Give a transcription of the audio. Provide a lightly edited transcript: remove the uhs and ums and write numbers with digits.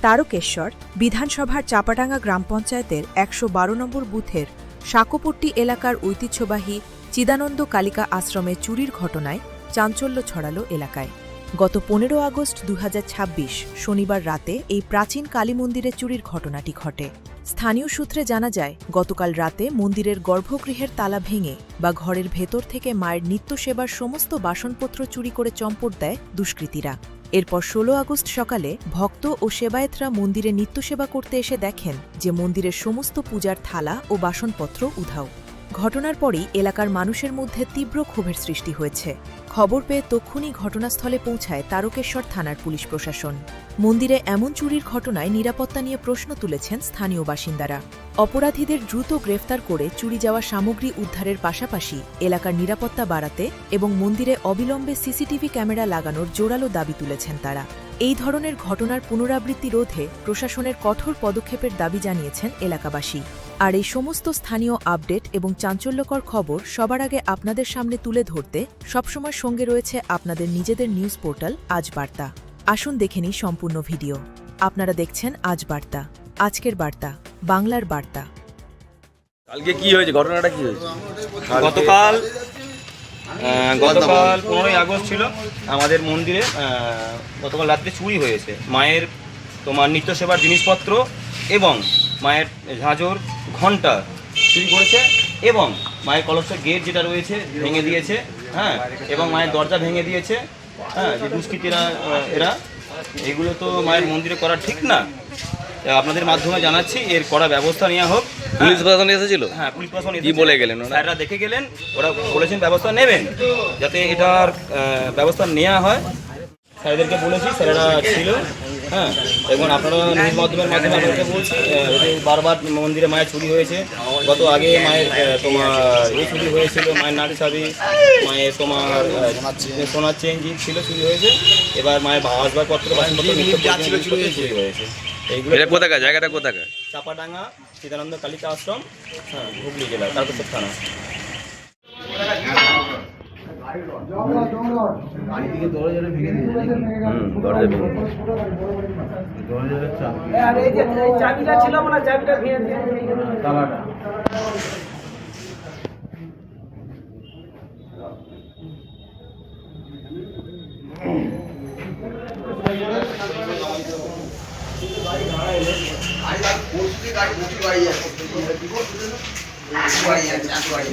তারকেশ্বর বিধানসভার চাপাডাঙ্গা গ্রাম পঞ্চায়েতের ১১২ নম্বর বুথের শাকোপট্টি এলাকার ঐতিহ্যবাহী চিদানন্দ কালিকা আশ্রমে চুরির ঘটনায় চাঞ্চল্য ছড়ালো এলাকায়। গত ১৫ আগস্ট ২০২৬ শনিবার রাতে এই প্রাচীন কালী মন্দিরে চুরির ঘটনাটি ঘটে। স্থানীয় সূত্রে জানা যায়, গতকাল রাতে মন্দিরের গর্ভগৃহের তালা ভেঙে বা ঘরের ভেতর থেকে মায়ের নিত্য সেবার সমস্ত বাসনপত্র চুরি করে চম্পট দেয় দুষ্কৃতীরা। এরপর ১৬ আগস্ট সকালে ভক্ত ও সেবায়েতরা মন্দিরে নিত্যসেবা করতে এসে দেখেন যে মন্দিরের সমস্ত পূজার থালা ও বাসনপত্র উধাও। ঘটনার পরেই এলাকার মানুষের মধ্যে তীব্র ক্ষোভের সৃষ্টি হয়েছে। খবর পেয়ে তক্ষুনি ঘটনাস্থলে পৌঁছায় তারকেশ্বর থানার পুলিশ প্রশাসন। মন্দিরে এমন চুরির ঘটনায় নিরাপত্তা নিয়ে প্রশ্ন তুলেছেন স্থানীয় বাসিন্দারা। অপরাধীদের দ্রুত গ্রেফতার করে চুরি যাওয়া সামগ্রী উদ্ধারের পাশাপাশি এলাকার নিরাপত্তা বাড়াতে এবং মন্দিরে অবিলম্বে সিসিটিভি ক্যামেরা লাগানোর জোরালো দাবি তুলেছেন তারা। এই ধরনের ঘটনার পুনরাবৃত্তি রোধে প্রশাসনের কঠোর পদক্ষেপের দাবি জানিয়েছেন এলাকাবাসী। আর এই সমস্ত স্থানীয় আপডেট এবং চাঞ্চল্যকর খবর সবার আগে আপনাদের সামনে তুলে ধরতে সবসময় সঙ্গে রয়েছে আপনাদের নিজেদের নিউজ পোর্টাল আজ বার্তা। আসুন দেখে নিই সম্পূর্ণ ভিডিও। আপনারা দেখছেন আজ বার্তা, আজকের বার্তা, বাংলার বার্তা। কালকে কি হয়েছে, ঘটনাটা কি হয়েছে? গতকাল 15ই আগস্ট ছিল, আমাদের মন্দিরে গতকাল রাত্রে চুরি হয়েছে। মায়ের নিত্য সেবার জিনিসপত্র এবং মায়ের ঝাঁঝর ঘণ্টা চুরি করেছে এবং মায়ের কলসের গেট যেটা রয়েছে ভেঙে দিয়েছে, হ্যাঁ, এবং মায়ের দরজা ভেঙে দিয়েছে। হ্যাঁ, যে দুষ্কৃতীরা এরা, এগুলো তো মায়ের মন্দিরে করা ঠিক না। আপনাদের মাধ্যমে জানাচ্ছি এর কড়া ব্যবস্থা নেওয়া হোক। পুলিশ প্রশাসন এসেছিল? হ্যাঁ, পুলিশ প্রশাসন কি বলে গেলেন? স্যাররা দেখে গেলেন, ওরা বলেছেন ব্যবস্থা নেবেন, যাতে এটার ব্যবস্থা নেওয়া হয়। স্যারদেরকে বলেছি, স্যারেরা ছিল। হ্যাঁ, এবং আপনারা নিউজ মাধ্যমের মাধ্যমে আপনাদেরকে বলছি, বারবার মন্দিরে মায়ের চুরি হয়েছে। গত আগে মায়ের চুরি হয়েছিল, মায়ের নাড়ি চাবি, মায়ের সোনার চেন ছিল চুরি হয়েছে। এবার মায়ের আসবাবপত্র চুরি হয়েছে। এটা কোথাকার, জায়গাটা কোথাকার? চাপাডাঙ্গা চিদানন্দ কালিকা আশ্রম, হ্যাঁ, হুগলি জেলা, তারকেশ্বর থানা। চাবিটা ছিল, মানে চাবিটা ভেঙে তালাটা। গাড়ি